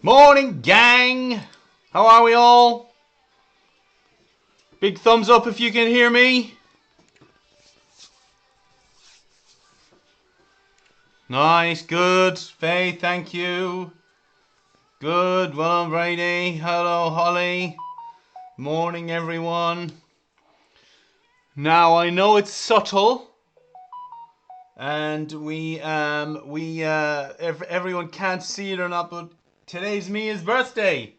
Morning, gang! How are we all? Big thumbs up if you can hear me. Nice, good. Faye, thank you. Good, well done, Brady. Hello, Holly. Morning, everyone. Now, I know it's subtle, and everyone can't see it or not, but today's Mia's birthday.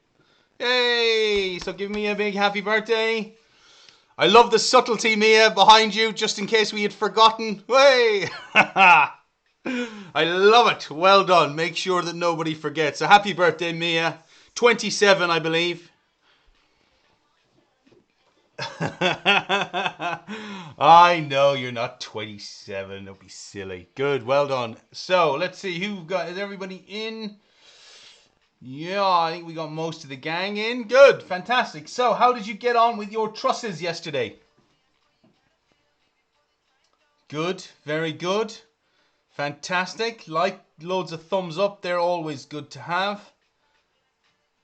Yay! So give me a big happy birthday. I love the subtlety, Mia, behind you, just in case we had forgotten. Way! I love it. Well done. Make sure that nobody forgets. So happy birthday, Mia. 27, I believe. I know you're not 27. Don't be silly. Good. Well done. So let's see who got. Is everybody in? Yeah, I think we got most of the gang in. Good. Fantastic. So how did you get on with your trusses yesterday? Good. Very good. Fantastic. Like loads of thumbs up. They're always good to have.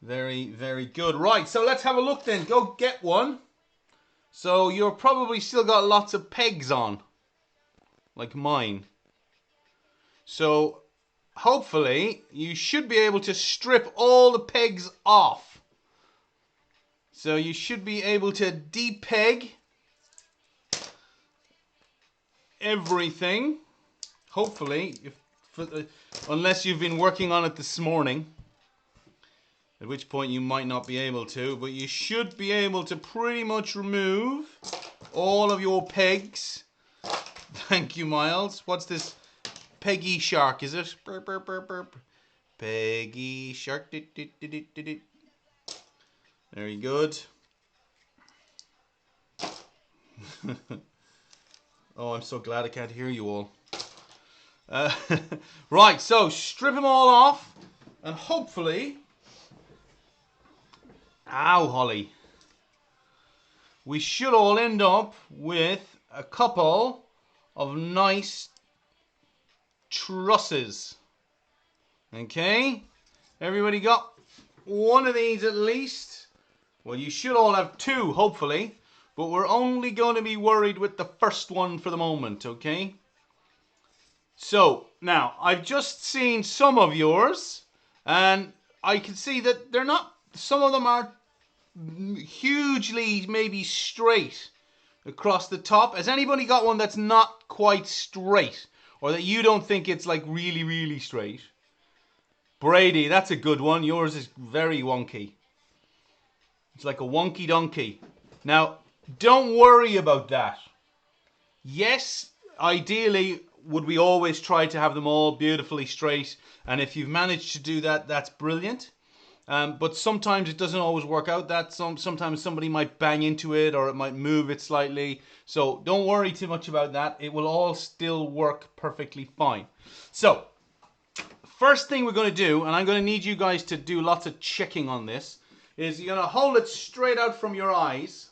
Very, very good. Right, so let's have a look then. Go get one. So you're probably still got lots of pegs on, like mine. So hopefully you should be able to strip all the pegs off. So you should be able to depeg everything. Hopefully, unless you've been working on it this morning. At which point you might not be able to, but you should be able to pretty much remove all of your pegs. Thank you, Miles. What's this? Peggy Shark, is it? Burp, burp, burp, burp. Peggy Shark. Very good. Oh, I'm so glad I can't hear you all. Right, so strip them all off, and hopefully... Ow, Holly. We should all end up with a couple of nice trusses. Okay? Everybody got one of these at least? Well, you should all have two, hopefully. But we're only going to be worried with the first one for the moment, okay? So, now, I've just seen some of yours, and I can see that they're not... Some of them are hugely maybe straight across the top. Has anybody got one that's not quite straight? Or that you don't think it's like really, really straight? Brady, that's a good one. Yours is very wonky. It's like a wonky donkey. Now, don't worry about that. Yes, ideally, would we always try to have them all beautifully straight? And if you've managed to do that, that's brilliant. But sometimes it doesn't always work out. That sometimes somebody might bang into it or it might move it slightly. So don't worry too much about that. It will all still work perfectly fine. So first thing we're going to do, and I'm going to need you guys to do lots of checking on this, is you're going to hold it straight out from your eyes.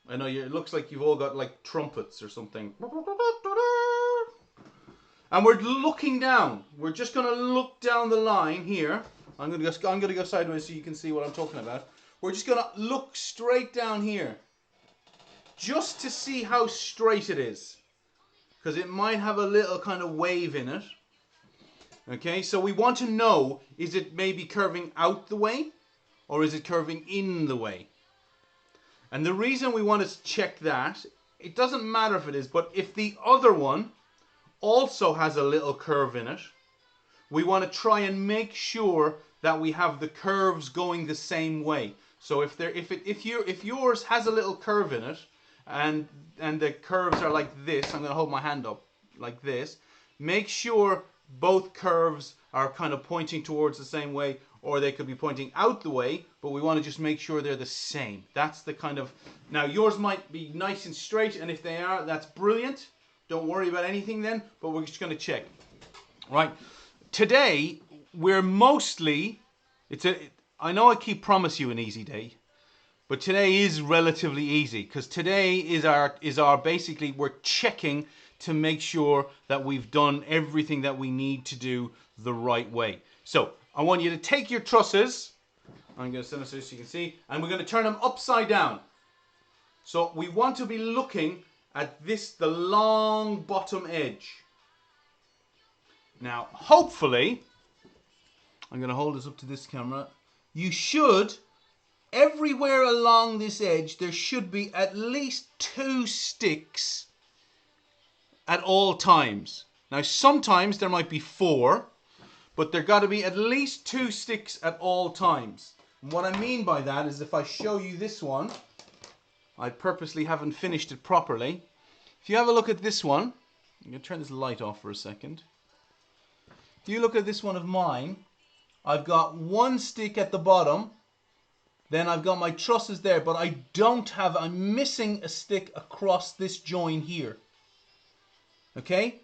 I know it looks like you've all got like trumpets or something. And we're looking down. We're just going to look down the line here. I'm going to go sideways so you can see what I'm talking about. We're just going to look straight down here. Just to see how straight it is. Because it might have a little kind of wave in it. Okay, so we want to know, is it maybe curving out the way? Or is it curving in the way? And the reason we want to check that, it doesn't matter if it is, but if the other one also has a little curve in it, we want to try and make sure that we have the curves going the same way. So if yours has a little curve in it, and the curves are like this, I'm going to hold my hand up like this, make sure both curves are kind of pointing towards the same way, or they could be pointing out the way, but we want to just make sure they're the same. That's the kind of... Now, yours might be nice and straight, and if they are, that's brilliant. Don't worry about anything then, but we're just going to check. Right. Today, we're mostly... I know I keep promising you an easy day, but today is relatively easy, because today is our basically, we're checking to make sure that we've done everything that we need to do the right way. So I want you to take your trusses. I'm going to send this so you can see. And we're going to turn them upside down. So we want to be looking at this, the long bottom edge. Now, hopefully, I'm going to hold this up to this camera. You should, everywhere along this edge, there should be at least 2 sticks at all times. Now, sometimes there might be 4, but there got to be at least 2 sticks at all times. And what I mean by that is if I show you this one, I purposely haven't finished it properly. If you have a look at this one, I'm going to turn this light off for a second. If you look at this one of mine, I've got 1 stick at the bottom, then I've got my trusses there, but I'm missing a stick across this join here. Okay?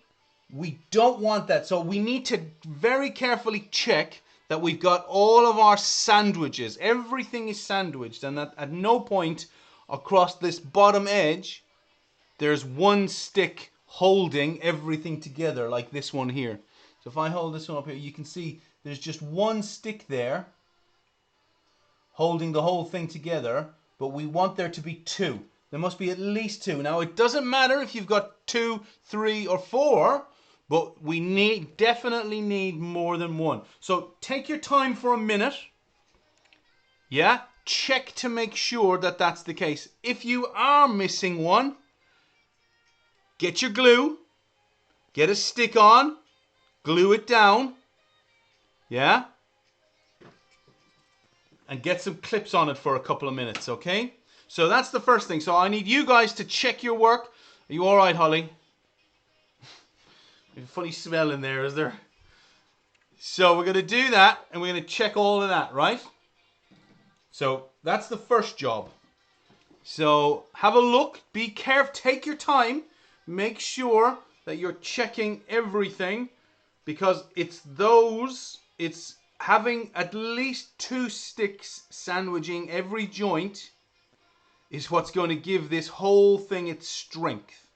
We don't want that, so we need to very carefully check that we've got all of our sandwiches. Everything is sandwiched, and that at no point across this bottom edge there's 1 stick holding everything together like this one here. So if I hold this one up here, you can see there's just 1 stick there holding the whole thing together, but we want there to be 2. There must be at least 2. Now it doesn't matter if you've got 2, 3 or 4, but we definitely need more than 1. So take your time for a minute. Yeah, check to make sure that that's the case. If you are missing 1, get your glue, get a stick on, glue it down, yeah, and get some clips on it for a couple of minutes, okay? So that's the first thing. So I need you guys to check your work. Are you all right, Holly? There's a funny smell in there, is there? So we're going to do that, and we're going to check all of that, right? So that's the first job. So have a look, be careful, take your time, make sure that you're checking everything, because it's having at least 2 sticks sandwiching every joint is what's going to give this whole thing its strength.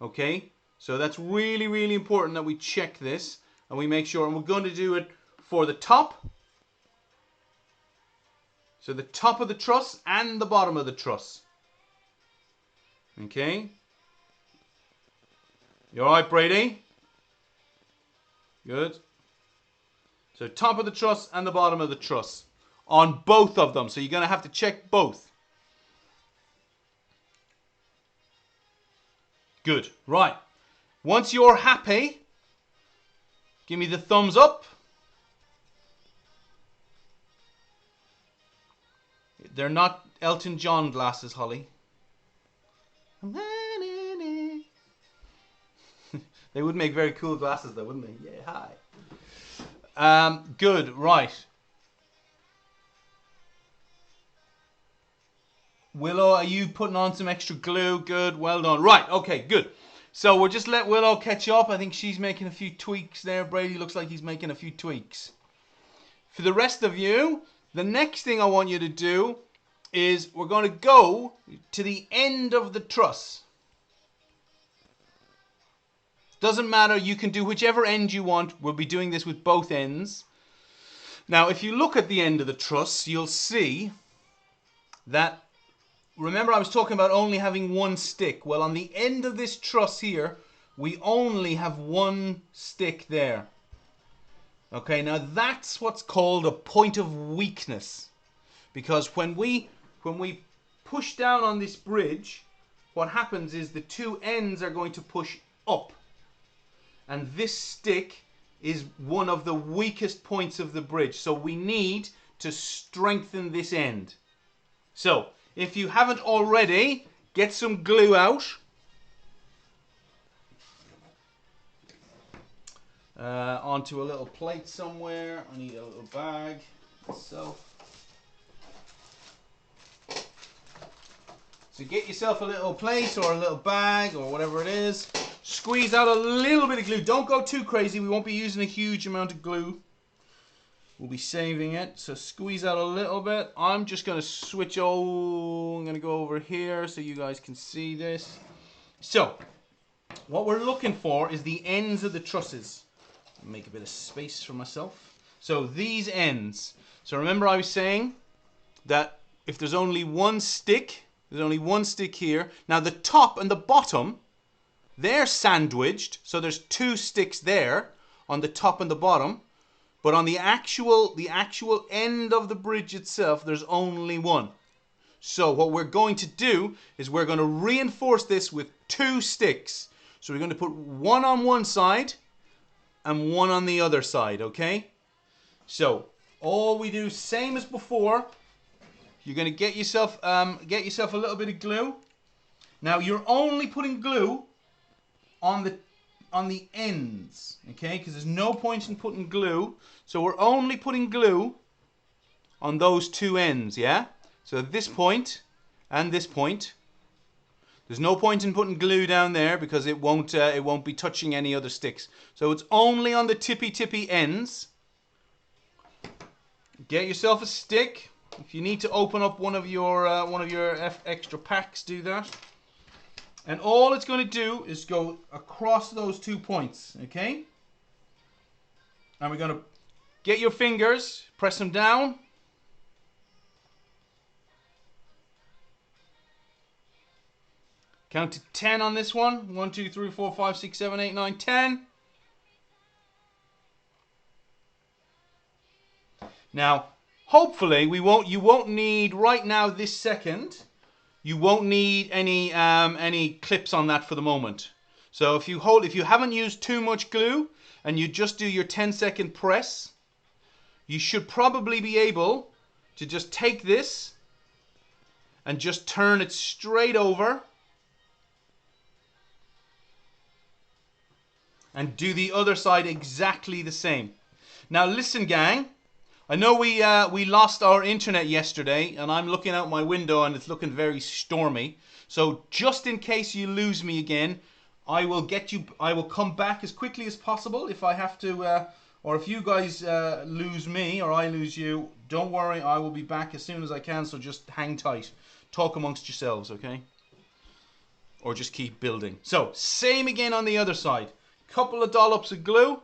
Okay? So that's really, really important that we check this and we make sure, and we're going to do it for the top. So the top of the truss and the bottom of the truss. Okay? You alright, Brady? Good. So top of the truss and the bottom of the truss. On both of them. So you're going to have to check both. Good. Right. Once you're happy, give me the thumbs up. They're not Elton John glasses, Holly. They would make very cool glasses though, wouldn't they? Yeah, hi. Good, right. Willow, are you putting on some extra glue? Good, well done. Right, okay, good. So we'll just let Willow catch up. I think she's making a few tweaks there. Brady looks like he's making a few tweaks. For the rest of you, the next thing I want you to do is we're going to go to the end of the truss. Doesn't matter, you can do whichever end you want. We'll be doing this with both ends. Now, if you look at the end of the truss, you'll see that, remember I was talking about only having 1 stick. Well, on the end of this truss here, we only have 1 stick there. Okay, now that's what's called a point of weakness. Because when we push down on this bridge, what happens is the 2 ends are going to push up. And this stick is one of the weakest points of the bridge. So we need to strengthen this end. So, if you haven't already, get some glue out. Onto a little plate somewhere. I need a little bag. So get yourself a little plate or a little bag or whatever it is. Squeeze out a little bit of glue. Don't go too crazy. We won't be using a huge amount of glue. We'll be saving it. So squeeze out a little bit. I'm just going to switch over. I'm going to go over here so you guys can see this. So what we're looking for is the ends of the trusses. Make a bit of space for myself. So these ends. So remember I was saying that if there's only one stick, there's only one stick here. Now the top and the bottom, they're sandwiched. So there's two sticks there on the top and the bottom. But on the actual end of the bridge itself, there's only one. So what we're going to do is we're going to reinforce this with two sticks. So we're going to put one on one side and one on the other side, okay? So all we do, same as before, you're going to get yourself a little bit of glue. Now you're only putting glue on the ends, okay? Because there's no point in putting glue. So we're only putting glue on those two ends, yeah? So this point and this point. There's no point in putting glue down there because it won't be touching any other sticks. So it's only on the tippy ends. Get yourself a stick. If you need to open up one of your extra packs, do that. And all it's going to do is go across those 2 points, okay? And we're going to get your fingers, press them down. Count to 10 on this one. 1, 2, 3, 4, 5, 6, 7, 8, 9, 10. Now, hopefully you won't need right now this second. You won't need any clips on that for the moment. So if you haven't used too much glue and you just do your 10-second press, you should probably be able to just take this and just turn it straight over and do the other side exactly the same. Now listen, gang. I know we lost our internet yesterday, and I'm looking out my window and it's looking very stormy. So just in case you lose me again, I will come back as quickly as possible if I have to, or if you guys lose me or I lose you. Don't worry, I will be back as soon as I can. So just hang tight, talk amongst yourselves, okay? Or just keep building. So same again on the other side. Couple of dollops of glue.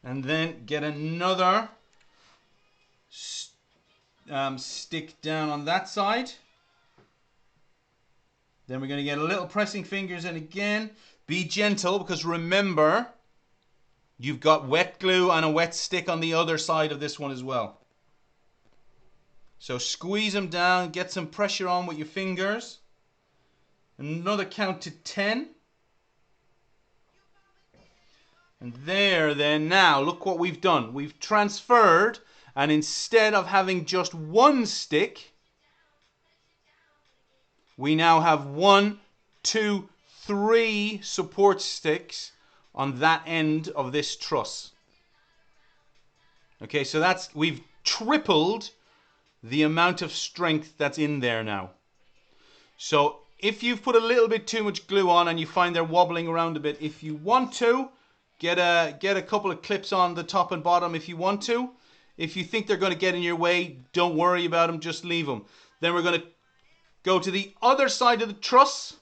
And then get another stick down on that side. Then we're going to get a little pressing fingers in again. Be gentle because remember, you've got wet glue and a wet stick on the other side of this one as well. So squeeze them down, get some pressure on with your fingers. Another count to 10. And there, then, now, look what we've done. We've transferred, and instead of having just one stick, we now have 1, 2, 3 support sticks on that end of this truss. Okay, so we've tripled the amount of strength that's in there now. So if you've put a little bit too much glue on and you find they're wobbling around a bit, if you want to, get a couple of clips on the top and bottom if you want to. If you think they're going to get in your way, don't worry about them, just leave them. Then we're going to go to the other side of the truss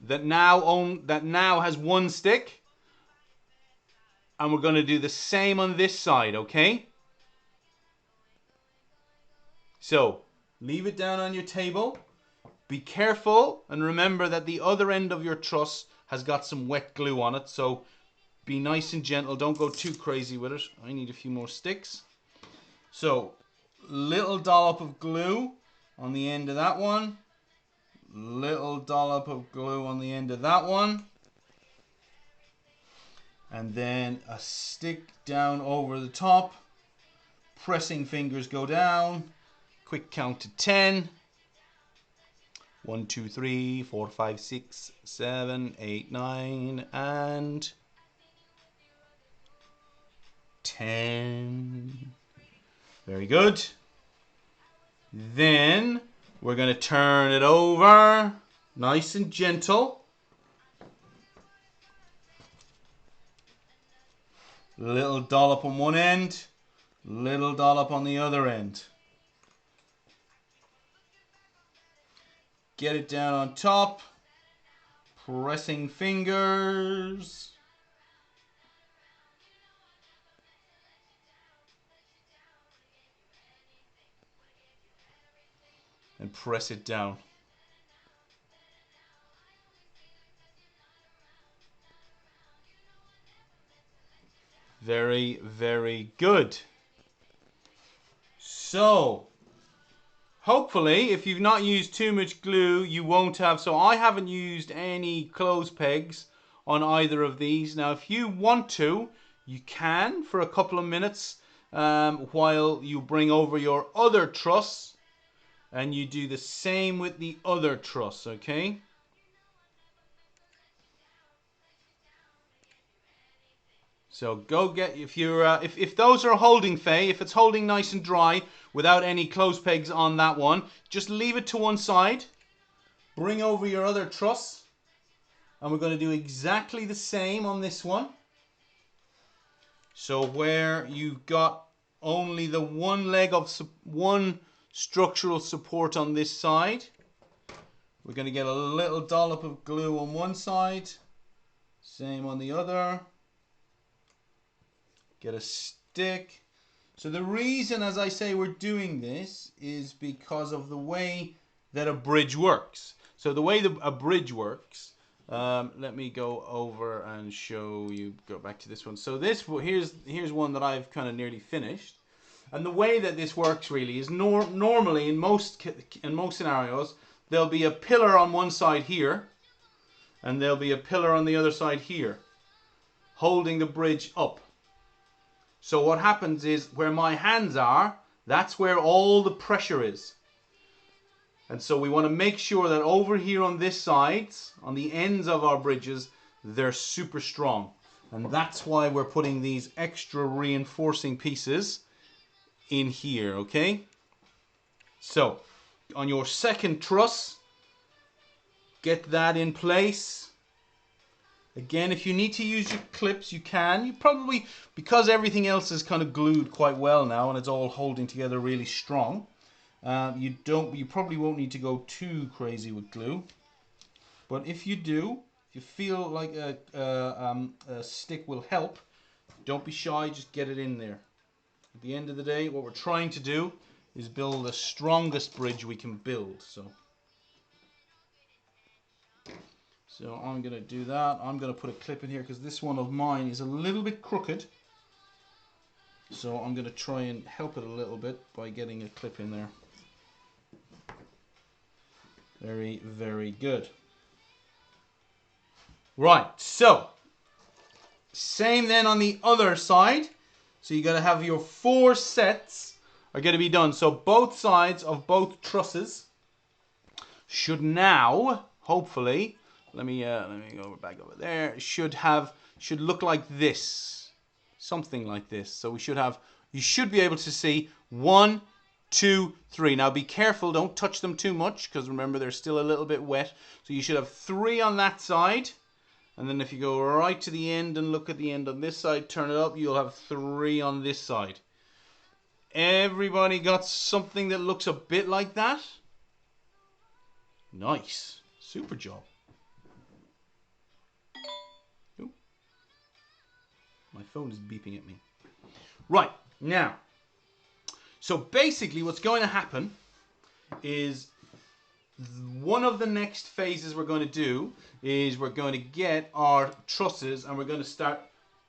that now has one stick. And we're going to do the same on this side, okay? So, leave it down on your table. Be careful and remember that the other end of your truss has got some wet glue on it. So, be nice and gentle. Don't go too crazy with it. I need a few more sticks. So, little dollop of glue on the end of that one. Little dollop of glue on the end of that one. And then a stick down over the top. Pressing fingers go down. Quick count to 10. 1, 2, 3, 4, 5, 6, 7, 8, 9, and 10. Very good. Then we're going to turn it over. Nice and gentle. Little dollop on one end, Little dollop on the other end. Get it down on top. Pressing fingers. And press it down. Very, very good. So, hopefully, if you've not used too much glue, you won't have. So I haven't used any clothes pegs on either of these. Now, if you want to, you can for a couple of minutes while you bring over your other truss. And you do the same with the other truss, okay? So go get, if you're if those are holding, Faye, if it's holding nice and dry without any clothes pegs on that one, just leave it to one side. Bring over your other truss, and we're going to do exactly the same on this one. So where you got only the one leg of one structural support on this side, we're going to get a little dollop of glue on one side, same on the other. Get a stick. So the reason, as I say, we're doing this is because of the way that a bridge works. So the way a bridge works, let me go over and show you, go back to this one. So this, here's one that I've kind of nearly finished. And the way that this works really is normally in most scenarios, there'll be a pillar on one side here, and there'll be a pillar on the other side here, holding the bridge up. So what happens is where my hands are, that's where all the pressure is. And so we want to make sure that over here on this side, on the ends of our bridges, they're super strong. And that's why we're putting these extra reinforcing pieces in here, okay? So on your second truss, get that in place. Again, if you need to use your clips, you can. You probably, because everything else is kind of glued quite well now and it's all holding together really strong, you probably won't need to go too crazy with glue. But if you do, if you feel like a stick will help, don't be shy, just get it in there. At the end of the day, what we're trying to do is build the strongest bridge we can build. So I'm going to do that. I'm going to put a clip in here because this one of mine is a little bit crooked. So I'm going to try and help it a little bit by getting a clip in there. Very, very good. Right, so same then on the other side. So you're going to have your 4 sets are going to be done. So both sides of both trusses should now, hopefully, let me go back over there. Should look like this, something like this. So you should be able to see 1, 2, 3. Now be careful, don't touch them too much because remember they're still a little bit wet. So you should have 3 on that side, and then if you go right to the end and look at the end on this side, turn it up, you'll have 3 on this side. Everybody got something that looks a bit like that? Nice, super job. My phone is beeping at me. Right, now, so basically what's going to happen is one of the next phases we're going to do is we're going to get our trusses and we're going to start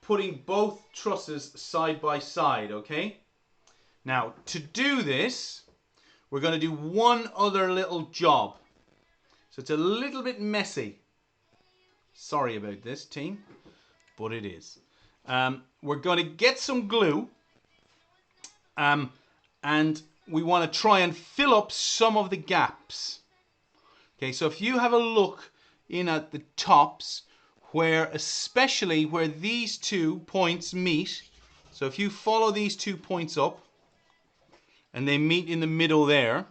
putting both trusses side by side, okay? Now, to do this, we're going to do one other little job. So it's a little bit messy. Sorry about this, team, but it is. We're going to get some glue and we want to try and fill up some of the gaps. Okay, so if you have a look in at the tops especially where these 2 points meet, so if you follow these 2 points up and they meet in the middle there,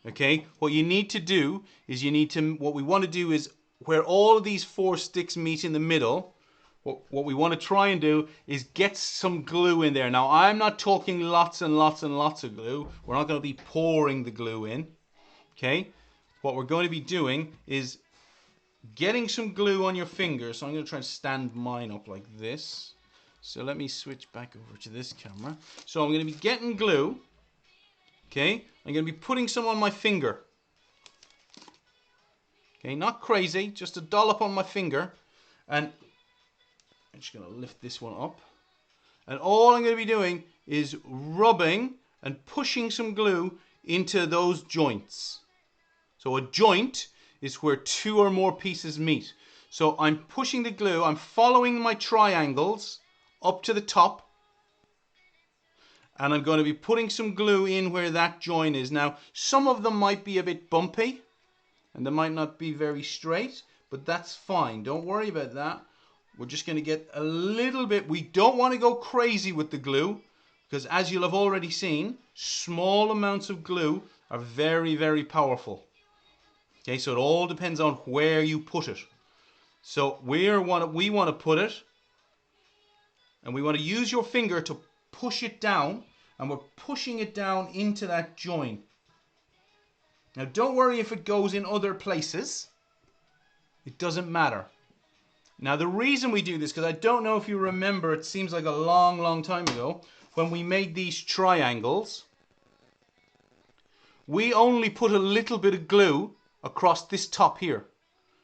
okay, what you need to do is what we want to do is where all of these 4 sticks meet in the middle, What we want to try and do is get some glue in there. Now, I'm not talking lots and lots and lots of glue. We're not going to be pouring the glue in. Okay? What we're going to be doing is getting some glue on your fingers. So I'm going to try and stand mine up like this. So let me switch back over to this camera. So I'm going to be getting glue. Okay? I'm going to be putting some on my finger. Okay, not crazy, just a dollop on my finger. And I'm just going to lift this one up. And all I'm going to be doing is rubbing and pushing some glue into those joints. So a joint is where two or more pieces meet. So I'm pushing the glue, I'm following my triangles up to the top. And I'm going to be putting some glue in where that joint is. Now, some of them might be a bit bumpy. And they might not be very straight, but that's fine. Don't worry about that. We're just going to get a little bit. We don't want to go crazy with the glue, because as you'll have already seen, small amounts of glue are very, very powerful. Okay, so it all depends on where you put it. So we want to put it, and we want to use your finger to push it down, and we're pushing it down into that joint. Now, don't worry if it goes in other places. It doesn't matter. Now, the reason we do this, because I don't know if you remember, it seems like a long, long time ago, when we made these triangles, we only put a little bit of glue across this top here.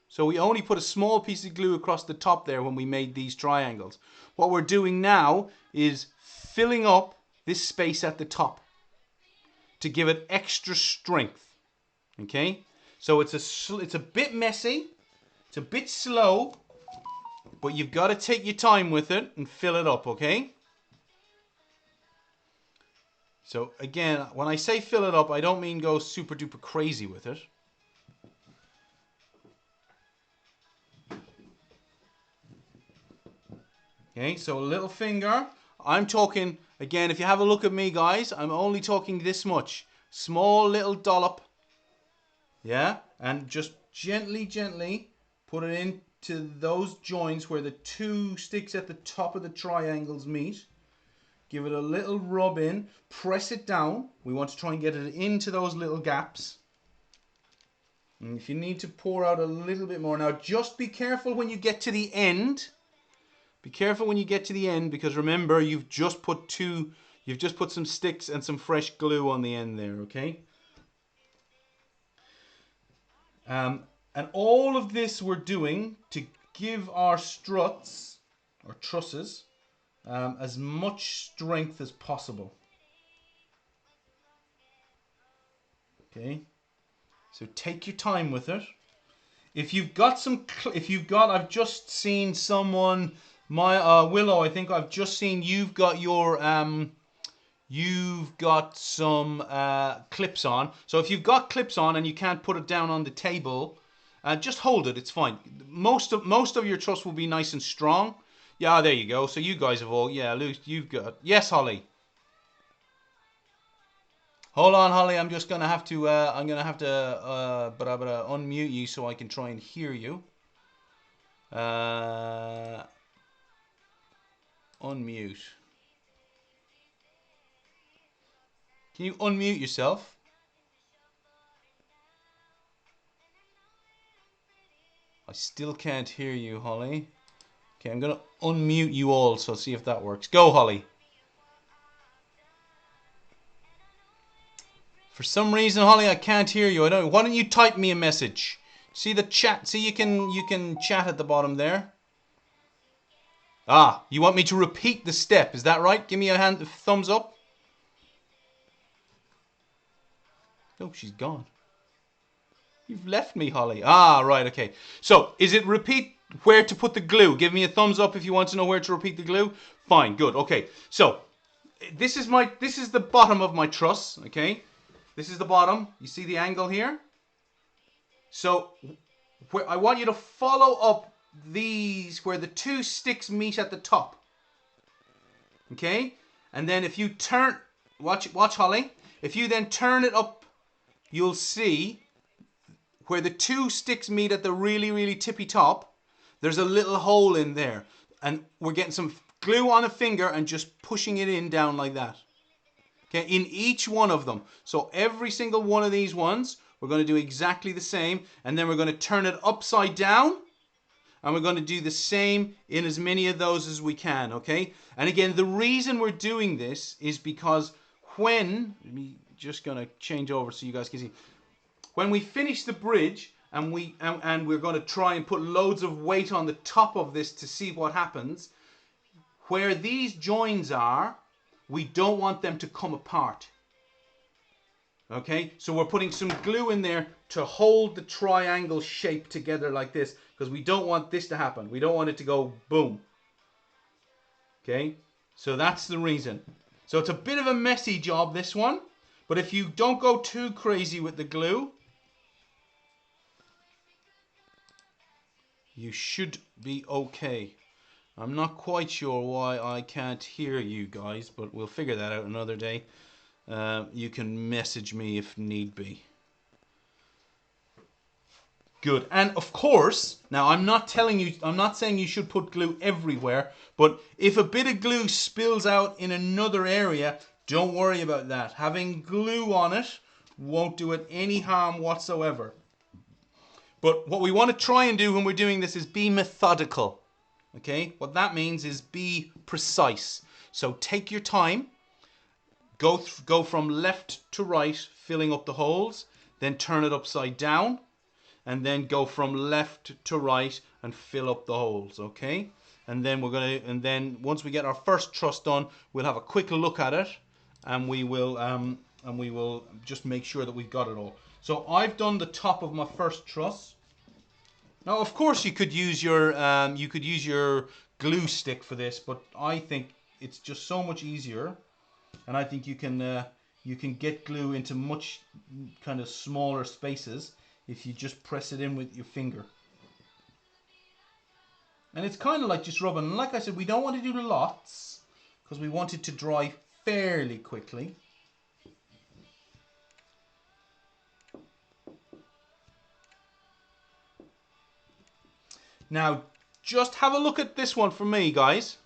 So we only put a small piece of glue across the top there when we made these triangles. What we're doing now is filling up this space at the top to give it extra strength. Okay, so it's a bit messy, it's a bit slow, but you've got to take your time with it and fill it up, okay? So again, when I say fill it up, I don't mean go super duper crazy with it. Okay, so a little finger. I'm talking, again, if you have a look at me, guys, I'm only talking this much. Small little dollop. Yeah, and just gently, gently put it into those joints where the two sticks at the top of the triangles meet. Give it a little rub in, press it down. We want to try and get it into those little gaps. And if you need to pour out a little bit more. Now, just be careful when you get to the end. Be careful when you get to the end, because remember, you've just put some sticks and some fresh glue on the end there, okay? And all of this we're doing to give our struts, or trusses, as much strength as possible. Okay, so take your time with it. If you've got I've just seen someone, Willow, I think I've just seen you've got some clips on. So if you've got clips on and you can't put it down on the table, just hold it. It's fine. Most of your truss will be nice and strong. Yeah, there you go. So you guys have all, yeah, Luke, you've got, yes, Holly. Hold on, Holly. I'm just gonna have to, unmute you so I can try and hear you. Unmute. Can you unmute yourself? I still can't hear you, Holly. Okay, I'm going to unmute you all, so see if that works. Go, Holly. For some reason, Holly, I can't hear you. Why don't you type me a message? See the chat? See, you can chat at the bottom there. Ah, you want me to repeat the step? Is that right? Give me a thumbs up. Oh, she's gone. You've left me, Holly. Ah, right, okay. So, is it repeat where to put the glue? Give me a thumbs up if you want to know where to repeat the glue. Fine, good, okay. So, this is the bottom of my truss, okay? This is the bottom. You see the angle here? So, I want you to follow up these where the two sticks meet at the top. Okay? And then if you turn, watch Holly. If you then turn it up, you'll see where the two sticks meet at the really, really tippy top, there's a little hole in there. And we're getting some glue on a finger and just pushing it in down like that. Okay, in each one of them. So every single one of these ones, we're going to do exactly the same. And then we're going to turn it upside down. And we're going to do the same in as many of those as we can, okay? And again, the reason we're doing this is because when, let me just going to change over so you guys can see. When we finish the bridge and we're going to try and put loads of weight on the top of this to see what happens, where these joins are, we don't want them to come apart. Okay, so we're putting some glue in there to hold the triangle shape together like this, because we don't want this to happen. We don't want it to go boom. Okay, so that's the reason. So it's a bit of a messy job, this one, but if you don't go too crazy with the glue, you should be okay. I'm not quite sure why I can't hear you guys, but we'll figure that out another day. You can message me if need be. Good. And of course, now I'm not saying you should put glue everywhere, but if a bit of glue spills out in another area, don't worry about that. Having glue on it won't do it any harm whatsoever. But what we want to try and do when we're doing this is be methodical. Okay? What that means is be precise. So take your time. Go from left to right, filling up the holes, then turn it upside down, and then go from left to right and fill up the holes, okay? And then once we get our first truss done, we'll have a quick look at it, and we will just make sure that we've got it all. So I've done the top of my first truss. Now, of course, you could use your glue stick for this, but I think it's just so much easier. And I think you can get glue into much kind of smaller spaces if you just press it in with your finger. And it's kind of like just rubbing. And like I said, we don't want to do lots because we want it to dry fairly quickly. Now, just have a look at this one for me, guys.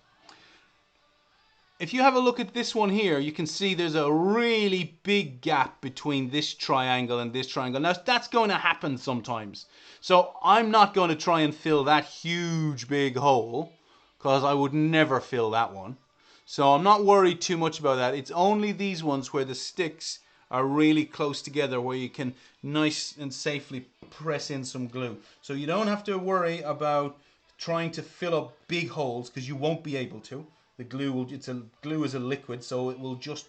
If you have a look at this one here, you can see there's a really big gap between this triangle and this triangle. Now, that's going to happen sometimes. So I'm not going to try and fill that huge big hole, because I would never fill that one. So I'm not worried too much about that. It's only these ones where the sticks are really close together where you can nice and safely press in some glue. So you don't have to worry about trying to fill up big holes, because you won't be able to. The glue will, glue is a liquid, so it will just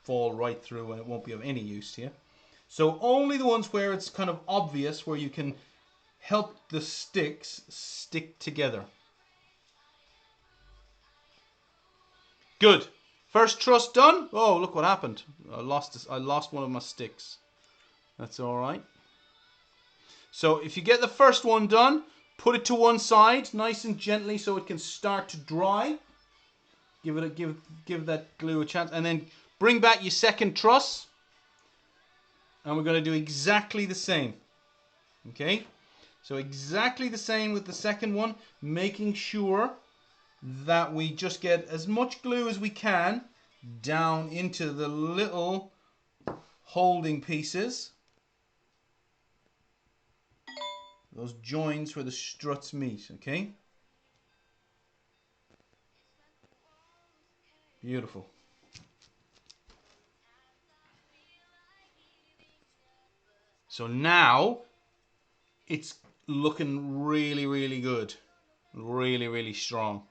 fall right through and it won't be of any use to you. So only the ones where it's kind of obvious, where you can help the sticks stick together. Good. First truss done. Oh, look what happened. I lost one of my sticks. That's all right. So if you get the first one done, put it to one side, nice and gently, so it can start to dry. Give that glue a chance, and then bring back your second truss, and we're going to do exactly the same. Okay, so exactly the same with the second one, making sure that we just get as much glue as we can down into the little holding pieces. Those joins where the struts meet, okay? Beautiful. So now it's looking really, really good. Really, really strong.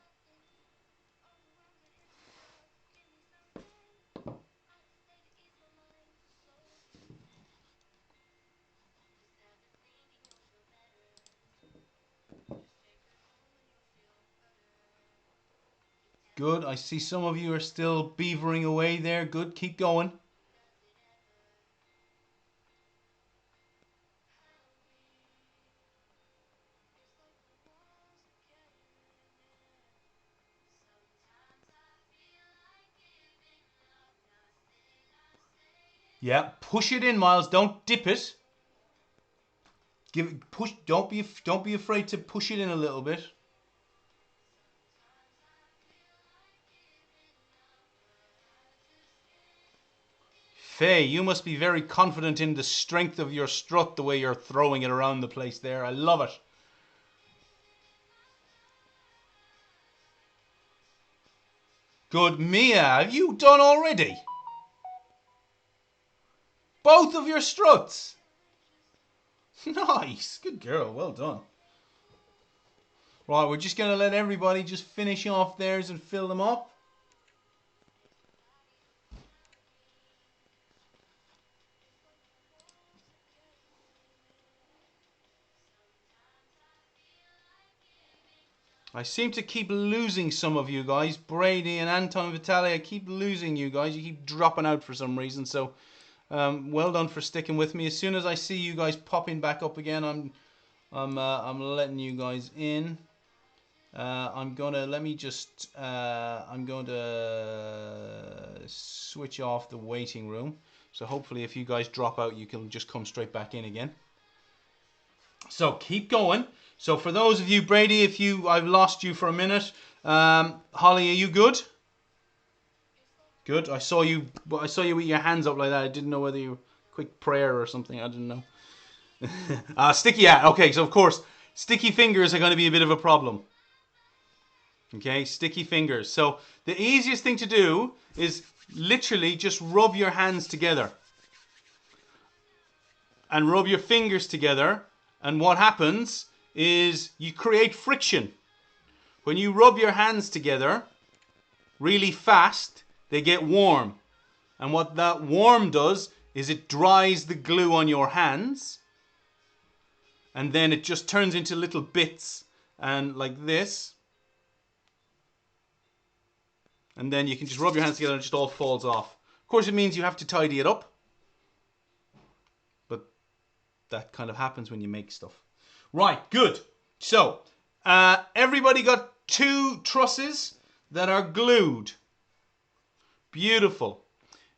Good. I see some of you are still beavering away there. Good. Keep going. Yeah. Push it in, Miles. Don't dip it. push. Don't be afraid to push it in a little bit. Faye, you must be very confident in the strength of your strut, the way you're throwing it around the place there. I love it. Good. Mia, have you done already? Both of your struts. Nice. Good girl. Well done. Right, we're just going to let everybody just finish off theirs and fill them up. I seem to keep losing some of you guys. Brady and Anton Vitali, I keep losing you guys. You keep dropping out for some reason. So, well done for sticking with me. As soon as I see you guys popping back up again, I'm letting you guys in. I'm going to switch off the waiting room. So hopefully if you guys drop out, you can just come straight back in again. So keep going. So for those of you, Brady, I've lost you for a minute. Holly, are you good? Good. I saw you with your hands up like that. I didn't know whether you quick prayer or something. I didn't know. Sticky, yeah. Okay, so of course, sticky fingers are going to be a bit of a problem. Okay, sticky fingers. So the easiest thing to do is literally just rub your hands together. And rub your fingers together. And what happens is you create friction. When you rub your hands together really fast, they get warm. And what that warm does is it dries the glue on your hands. And then it just turns into little bits and like this. And then you can just rub your hands together and it just all falls off. Of course, it means you have to tidy it up. But that kind of happens when you make stuff. Right, good. So, everybody got 2 trusses that are glued. Beautiful.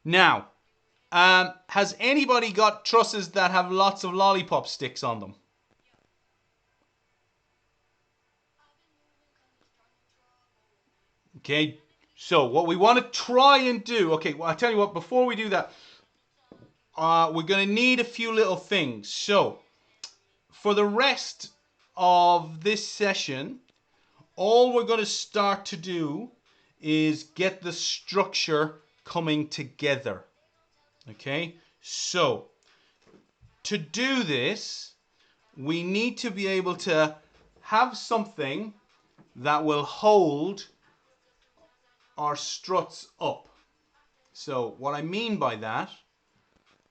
Now, has anybody got trusses that have lots of lollipop sticks on them? Okay, so what we want to try and do, okay, well, I'll tell you what, before we do that, we're going to need a few little things. So, for the rest of this session, all we're going to start to do is get the structure coming together. Okay, so to do this, we need to be able to have something that will hold our struts up. So what I mean by that,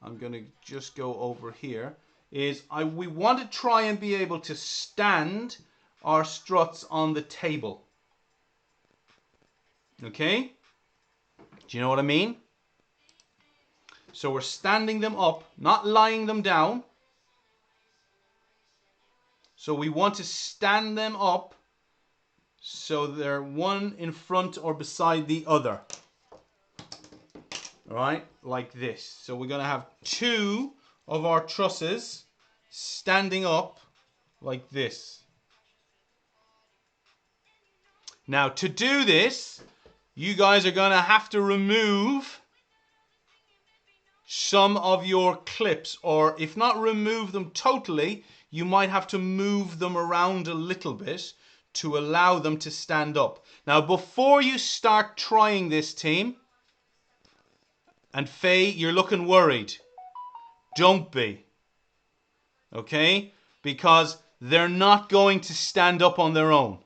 I'm going to just go over here, is we want to try and be able to stand our struts on the table. Okay? Do you know what I mean? So we're standing them up, not lying them down. So we want to stand them up so they're one in front or beside the other. All right, like this. So we're going to have 2 of our trusses standing up like this. Now to do this, you guys are going to have to remove some of your clips, or if not remove them totally, you might have to move them around a little bit to allow them to stand up. Now before you start trying this, team, and Faye, you're looking worried. Don't be. Okay? Because they're not going to stand up on their own.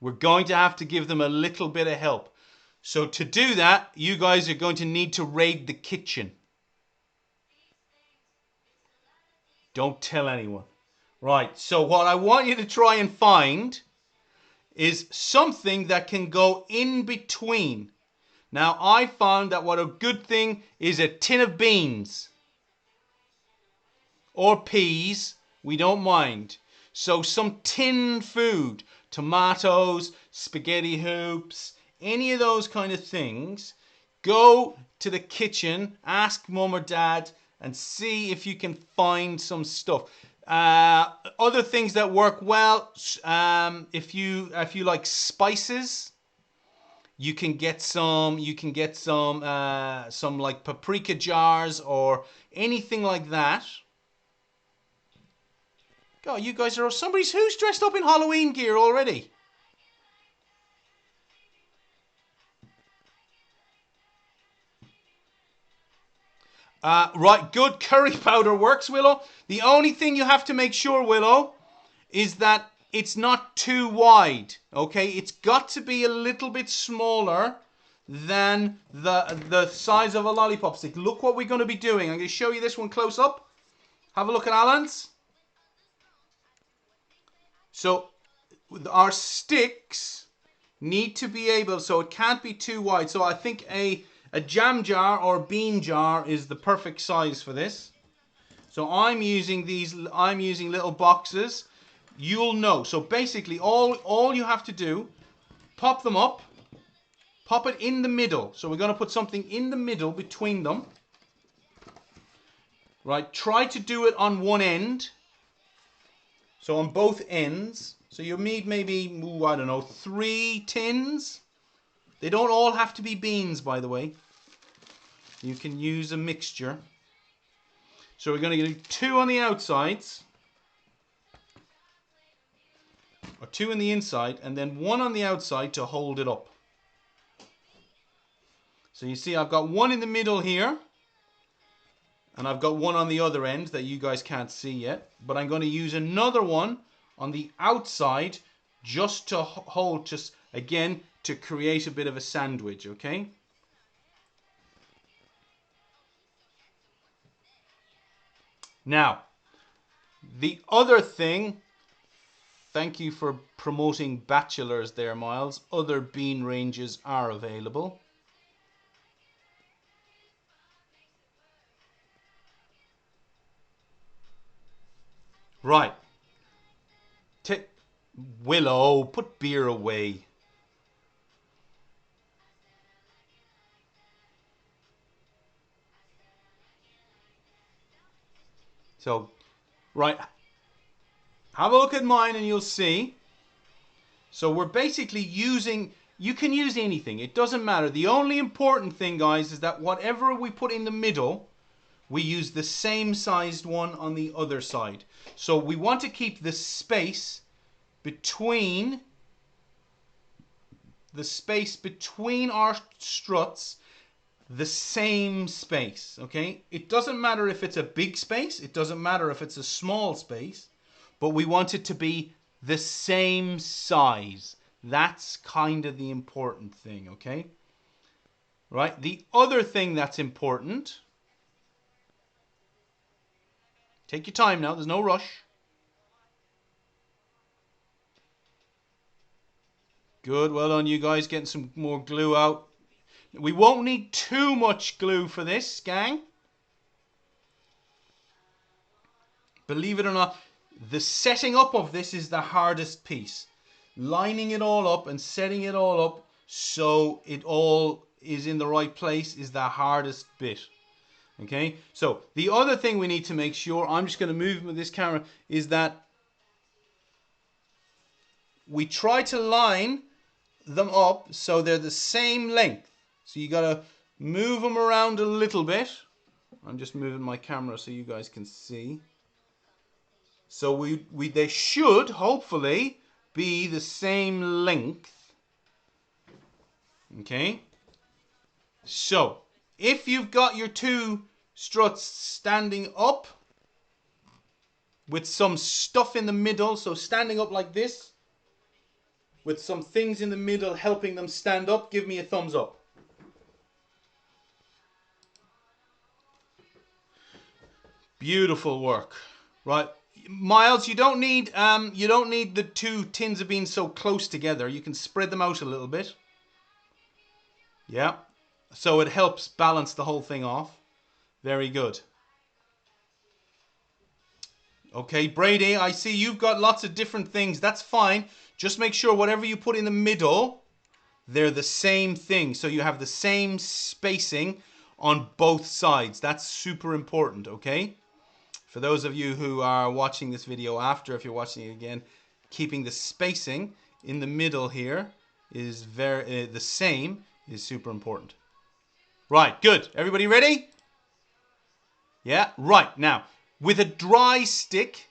We're going to have to give them a little bit of help. So to do that, you guys are going to need to raid the kitchen. Don't tell anyone. Right, so what I want you to try and find is something that can go in between. Now, I found that what a good thing is a tin of beans. Or peas, we don't mind. So some tin food, tomatoes, spaghetti hoops, any of those kind of things. Go to the kitchen, ask mum or dad, and see if you can find some stuff. Other things that work well, if you like spices, you can get some. Some like paprika jars or anything like that. God, you guys are who's dressed up in Halloween gear already. Right, good curry powder works, Willow. The only thing you have to make sure, Willow, is that it's not too wide. Okay, it's got to be a little bit smaller than the size of a lollipop stick. Look what we're going to be doing. I'm going to show you this one close up. Have a look at Alan's. So our sticks need to be able, so it can't be too wide. So I think a jam jar or bean jar is the perfect size for this. So I'm using little boxes. You'll know. So basically all you have to do, pop them up, pop it in the middle. So we're going to put something in the middle between them. Right, try to do it on one end. So on both ends. So you need maybe, I don't know, 3 tins. They don't all have to be beans, by the way. You can use a mixture. So we're going to do 2 on the outsides. Or 2 on the inside. And then 1 on the outside to hold it up. So you see I've got 1 in the middle here. And I've got 1 on the other end that you guys can't see yet. But I'm going to use another one on the outside just to hold, just again, to create a bit of a sandwich, okay? Now, the other thing, thank you for promoting bachelors there, Miles. Other bean ranges are available. Right. Willow, put beer away. So, right. Have a look at mine and you'll see. So we're basically using, you can use anything. It doesn't matter. The only important thing, guys, is that whatever we put in the middle, we use the same sized one on the other side. So we want to keep the space between our struts the same space, okay? It doesn't matter if it's a big space, it doesn't matter if it's a small space, but we want it to be the same size. That's kind of the important thing, okay? Right? The other thing that's important, take your time now, there's no rush. Good, well done you guys, getting some more glue out. We won't need too much glue for this, gang. Believe it or not, the setting up of this is the hardest piece. Lining it all up and setting it all up so it all is in the right place is the hardest bit. Okay, so the other thing we need to make sure, I'm just going to move with this camera, is that we try to line them up so they're the same length. So you got to move them around a little bit. I'm just moving my camera so you guys can see. So they should hopefully be the same length. Okay. So if you've got your 2 struts standing up with some stuff in the middle, so standing up like this, with some things in the middle helping them stand up, give me a thumbs up. Beautiful work. Right. Miles, you don't need the 2 tins of beans so close together. You can spread them out a little bit. Yeah. So it helps balance the whole thing off. Very good. Okay, Brady, I see you've got lots of different things. That's fine. Just make sure whatever you put in the middle, they're the same thing. So you have the same spacing on both sides. That's super important, okay? For those of you who are watching this video after, if you're watching it again, keeping the spacing in the middle here is the same is super important. Right, good. Everybody ready? Yeah, right. Now, with a dry stick,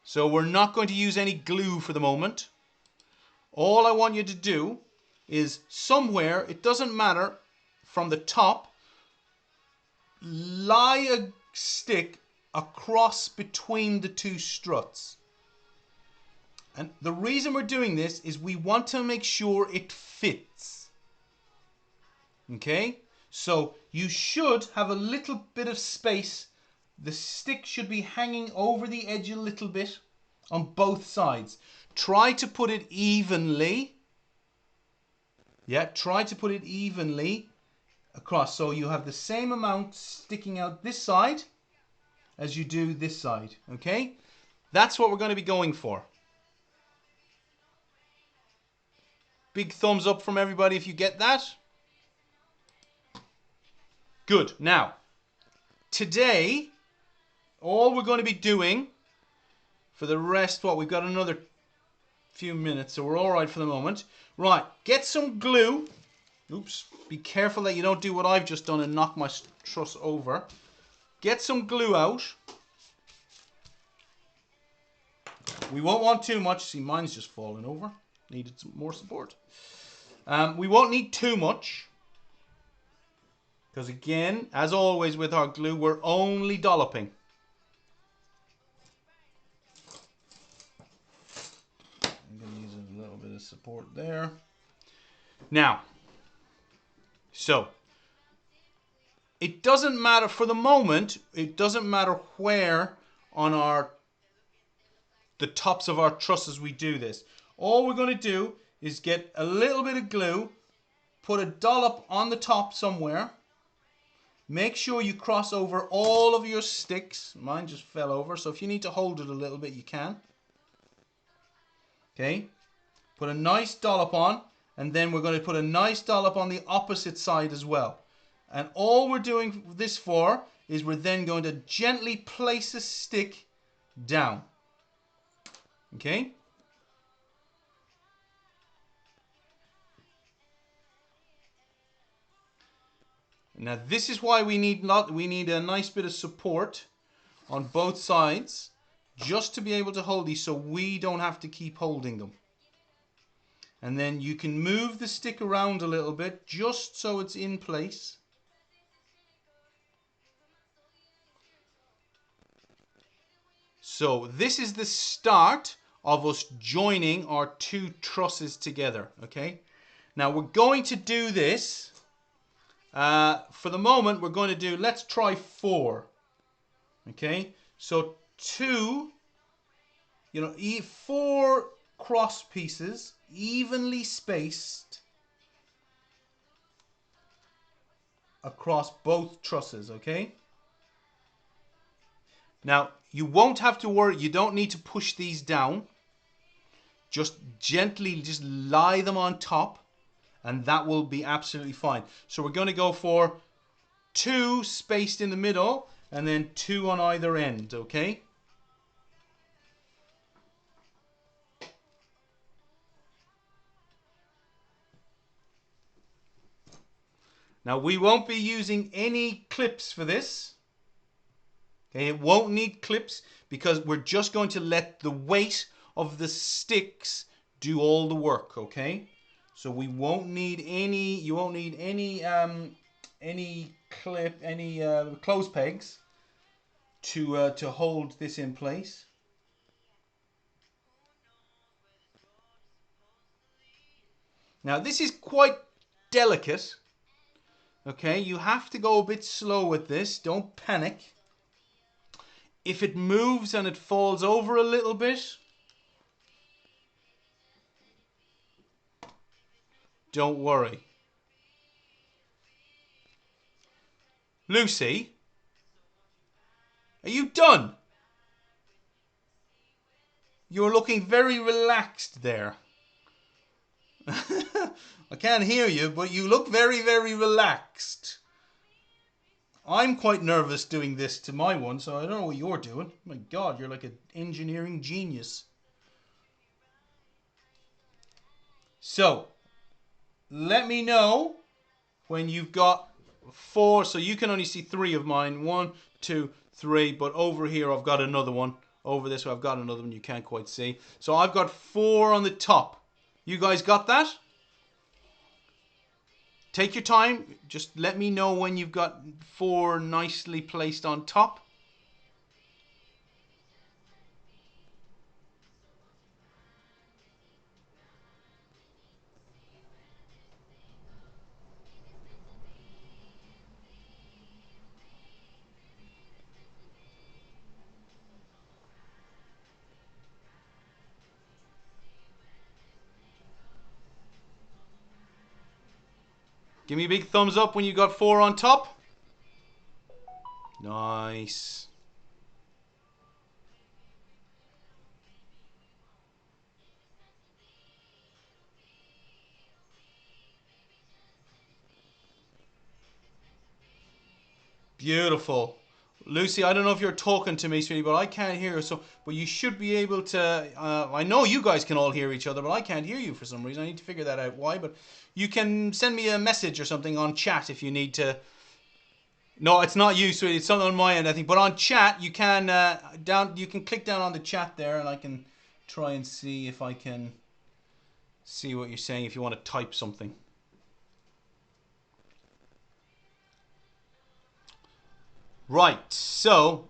so we're not going to use any glue for the moment. All I want you to do is somewhere, it doesn't matter, from the top, lie a stick across between the two struts. And the reason we're doing this is we want to make sure it fits. Okay? So you should have a little bit of space. The stick should be hanging over the edge a little bit on both sides. Try to put it evenly. Yeah, try to put it evenly across. So you have the same amount sticking out this side as you do this side. Okay? That's what we're going to be going for. Big thumbs up from everybody if you get that. Good. Now, today, all we're going to be doing for the rest, we've got another few minutes, so we're all right for the moment. Right, get some glue. Oops, be careful that you don't do what I've just done and knock my truss over. Get some glue out. We won't want too much. See, mine's just falling over. Needed some more support. We won't need too much. Because again, as always with our glue, we're only dolloping. I'm going to use a little bit of support there. Now, so, it doesn't matter, for the moment, it doesn't matter where on the tops of our trusses we do this. All we're going to do is get a little bit of glue, put a dollop on the top somewhere. Make sure you cross over all of your sticks. Mine just fell over, so if you need to hold it a little bit, you can. Okay. Put a nice dollop on, and then we're going to put a nice dollop on the opposite side as well. And all we're doing this for is we're then going to gently place a stick down. Okay. Now this is why we need a nice bit of support on both sides, just to be able to hold these so we don't have to keep holding them. And then you can move the stick around a little bit just so it's in place. So this is the start of us joining our two trusses together, okay? Now we're going to do this. For the moment, we're going to do, let's try 4. Okay, so 2, 4 cross pieces, evenly spaced across both trusses, okay? Now, you won't have to worry, you don't need to push these down. Just gently, just lie them on top. And that will be absolutely fine. So we're going to go for 2 spaced in the middle and then 2 on either end, okay? Now we won't be using any clips for this. Okay, it won't need clips because we're just going to let the weight of the sticks do all the work, okay? So we won't need any, you won't need any clothes pegs to hold this in place. Now this is quite delicate. Okay, you have to go a bit slow with this, don't panic. If it moves and it falls over a little bit, don't worry. Lucy, are you done? You're looking very relaxed there. I can't hear you, but you look very, very relaxed. I'm quite nervous doing this to my one, so I don't know what you're doing. My God, you're like an engineering genius. So, let me know when you've got 4. So you can only see 3 of mine. 1, 2, 3. But over here I've got another one. Over this way I've got another one you can't quite see. So I've got 4 on the top. You guys got that? Take your time. Just let me know when you've got 4 nicely placed on top. Give me a big thumbs up when you got 4 on top. Nice. Beautiful. Lucy, I don't know if you're talking to me, sweetie, but I can't hear you. So, but you should be able to. I know you guys can all hear each other, but I can't hear you for some reason. I need to figure that out. Why? But you can send me a message or something on chat if you need to. No, it's not you, sweetie. It's something on my end, I think. But on chat, you can down. You can click down on the chat there, and I can try and see if I can see what you're saying. If you want to type something. Right. So,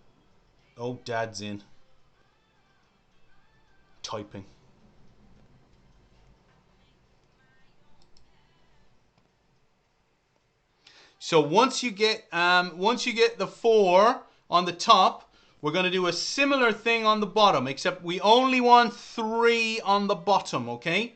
oh, Dad's in typing. So once you get the 4 on the top, we're going to do a similar thing on the bottom, except we only want 3 on the bottom, okay?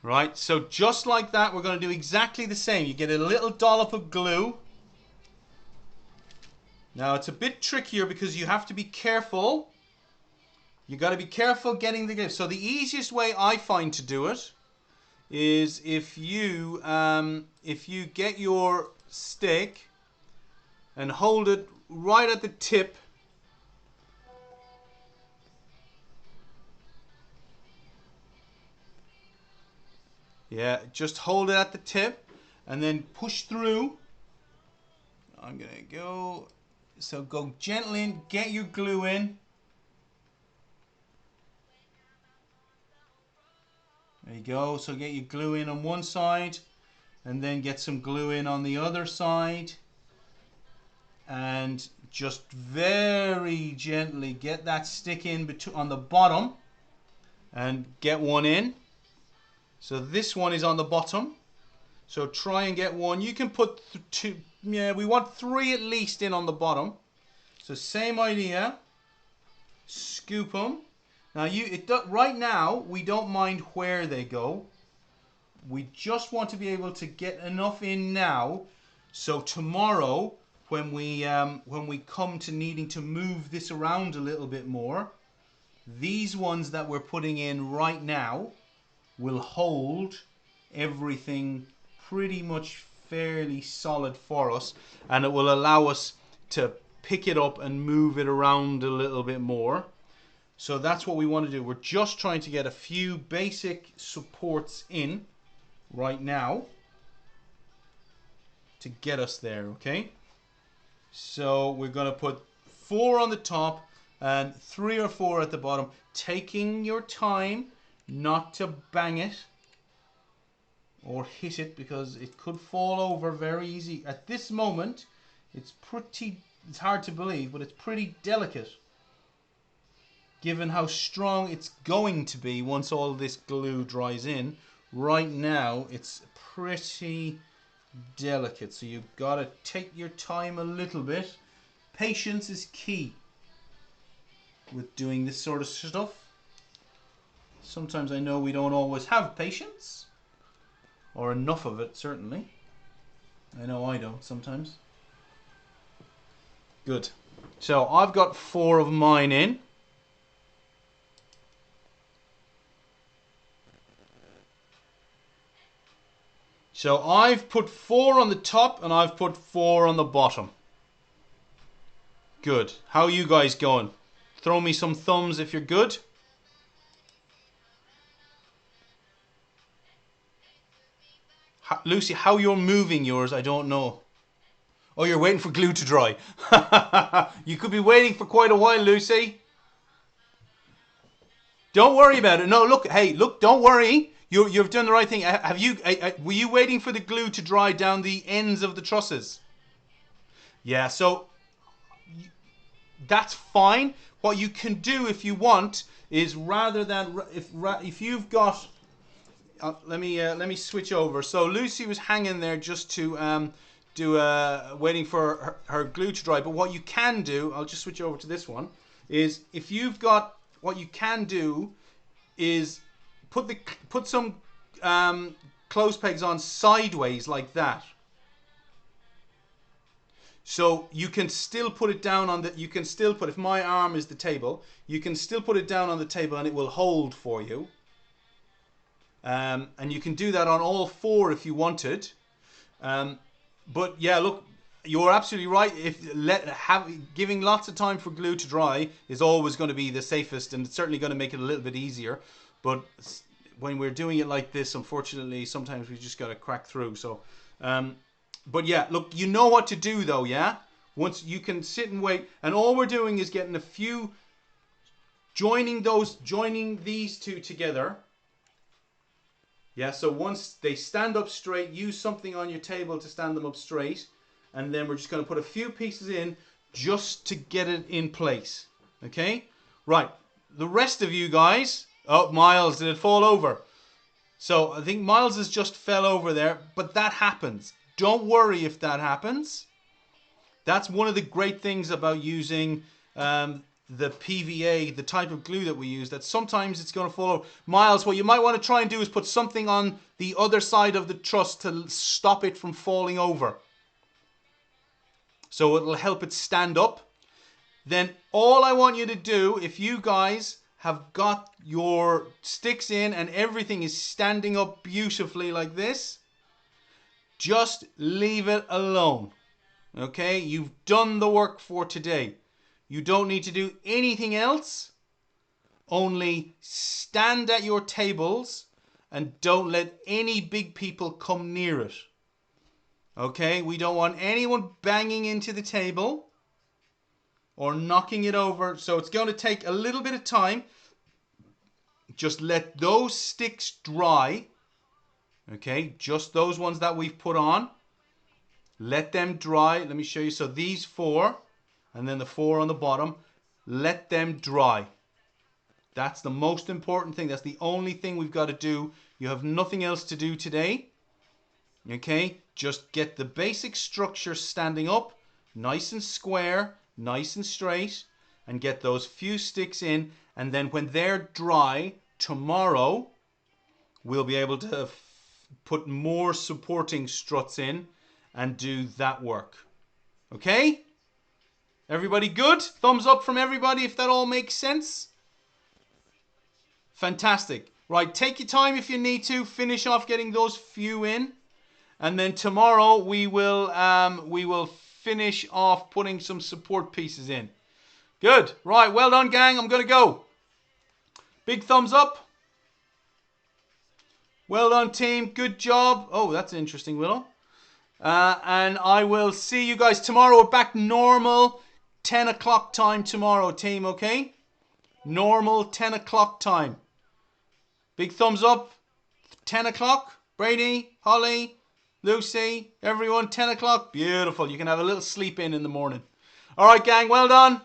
Right, so just like that, we're going to do exactly the same. You get a little dollop of glue. Now it's a bit trickier because you have to be careful. You got to be careful getting the glue. So the easiest way I find to do it is if you get your stick and hold it right at the tip. Yeah, just hold it at the tip and then push through. I'm gonna go, so go gently in, get your glue in. There you go, so get your glue in on one side and then get some glue in on the other side. And just very gently get that stick in on the bottom and get one in. So this one is on the bottom. So try and get one. You can put 2, yeah, we want 3 at least in on the bottom. So same idea. Scoop them. Now right now we don't mind where they go. We just want to be able to get enough in now, so tomorrow when we come to needing to move this around a little bit more, these ones that we're putting in right now will hold everything pretty much fairly solid for us, and it will allow us to pick it up and move it around a little bit more. So that's what we want to do. We're just trying to get a few basic supports in right now to get us there, okay? So we're going to put 4 on the top and 3 or 4 at the bottom, taking your time not to bang it or hit it because it could fall over very easy. At this moment, it's hard to believe, but it's pretty delicate given how strong it's going to be once all this glue dries in. Right now, it's pretty delicate, so you've got to take your time a little bit. Patience is key with doing this sort of stuff. Sometimes I know we don't always have patience, or enough of it, certainly. I know I don't sometimes. Good. So I've got 4 of mine in. So I've put 4 on the top and I've put 4 on the bottom. Good. How are you guys going? Throw me some thumbs if you're good. Lucy, how you're moving yours, I don't know. Oh, you're waiting for glue to dry. You could be waiting for quite a while, Lucy. Don't worry about it. No, look, hey, look, don't worry. You've done the right thing. Were you waiting for the glue to dry down the ends of the trusses? Yeah, so that's fine. What you can do if you want is rather than if you've got let me switch over. So Lucy was hanging there just to waiting for her glue to dry. But what you can do, I'll just switch over to this one, is if you've got, what you can do is put some clothes pegs on sideways like that. So you can still put it down on the, you can still put, if my arm is the table, you can still put it down on the table and it will hold for you. And you can do that on all 4 if you wanted. But yeah, look, you're absolutely right. Giving lots of time for glue to dry is always going to be the safest, and it's certainly going to make it a little bit easier. But when we're doing it like this, unfortunately, sometimes we just got to crack through. So, but yeah, look, you know what to do though, yeah? Once you can sit and wait, and all we're doing is getting a few, joining these 2 together. Yeah, so once they stand up straight, use something on your table to stand them up straight. And then we're just going to put a few pieces in just to get it in place. Okay? Right. The rest of you guys... Oh, Miles, did it fall over? So I think Miles has just fell over there. But that happens. Don't worry if that happens. That's one of the great things about using... the PVA, the type of glue that we use, that sometimes it's going to fall over. Miles, what you might want to try and do is put something on the other side of the truss to stop it from falling over. So it'll help it stand up. Then all I want you to do, if you guys have got your sticks in and everything is standing up beautifully like this, just leave it alone. Okay? You've done the work for today. You don't need to do anything else. Only stand at your tables and don't let any big people come near it. Okay? We don't want anyone banging into the table or knocking it over. So it's going to take a little bit of time. Just let those sticks dry. Okay? Just those ones that we've put on. Let them dry. Let me show you. So these 4... and then the 4 on the bottom, let them dry. That's the most important thing. That's the only thing we've got to do. You have nothing else to do today. Okay? Just get the basic structure standing up, nice and square, nice and straight, and get those few sticks in. And then when they're dry, tomorrow, we'll be able to put more supporting struts in and do that work. Okay? Everybody good? Thumbs up from everybody if that all makes sense. Fantastic. Right, take your time if you need to. Finish off getting those few in. And then tomorrow we will finish off putting some support pieces in. Good. Right, well done, gang. I'm going to go. Big thumbs up. Well done, team. Good job. Oh, that's interesting, Willow. And I will see you guys tomorrow. We're back normal. 10 o'clock time tomorrow, team, okay? Normal 10 o'clock time. Big thumbs up. 10 o'clock. Brady, Holly, Lucy, everyone, 10 o'clock. Beautiful. You can have a little sleep in the morning. All right, gang, well done.